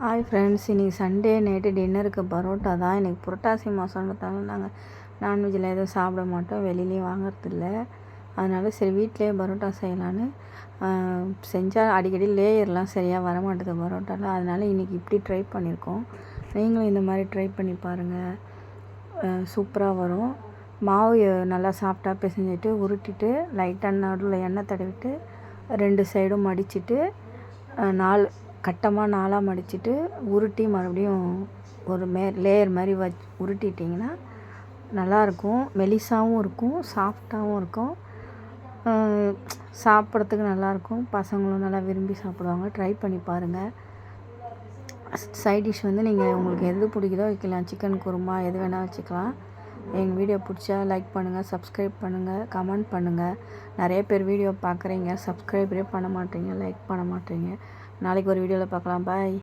Hi friends, இன்றைக்கி Sunday night டின்னருக்கு பரோட்டா தான். இன்றைக்கி புரட்டாசி மாதம்ன்றதால நாங்கள் நான்வெஜ்ஜில் எதுவும் சாப்பிட மாட்டோம், வெளியிலேயும் வாங்குறதில்ல. அதனால் சரி வீட்டிலே பரோட்டா செய்யலான்னு செஞ்சால் அடிக்கடி லேயர்லாம் சரியாக வரமாட்டுது பரோட்டாவில். அதனால் இன்றைக்கி இப்படி ட்ரை பண்ணியிருக்கோம். நீங்களும் இந்த மாதிரி ட்ரை பண்ணி பாருங்கள், சூப்பராக வரும். மாவு நல்லா சாஃப்டாக பிசைஞ்சிட்டு உருட்டிட்டு லைட்டாக நடுவில் எண்ணெய் தடவிட்டு 2 சைடும் மடிச்சுட்டு 4 கட்டமாக 4ஆக மடிச்சுட்டு உருட்டி மறுபடியும் ஒரு லேயர் மாதிரி உருட்டிட்டிங்கன்னா நல்லாயிருக்கும். மெலிசாகவும் இருக்கும், சாஃப்டாகவும் இருக்கும், சாப்பிட்றதுக்கு நல்லாயிருக்கும். பசங்களும் நல்லா விரும்பி சாப்பிடுவாங்க. ட்ரை பண்ணி பாருங்கள். சைட் டிஷ் நீங்கள் உங்களுக்கு எது பிடிக்குதோ வைக்கலாம். சிக்கன் குருமா எது வேணால் வச்சுக்கலாம். எங்கள் வீடியோ பிடிச்சா லைக் பண்ணுங்கள், சப்ஸ்கிரைப் பண்ணுங்கள், கமெண்ட் பண்ணுங்கள். நிறைய பேர் வீடியோ பார்க்குறீங்க, சப்ஸ்கிரைபரே பண்ண மாட்டீங்க, லைக் பண்ண மாட்டீங்க. நாளைக்கு ஒரு வீடியோவில் பார்க்கலாம். பாய்.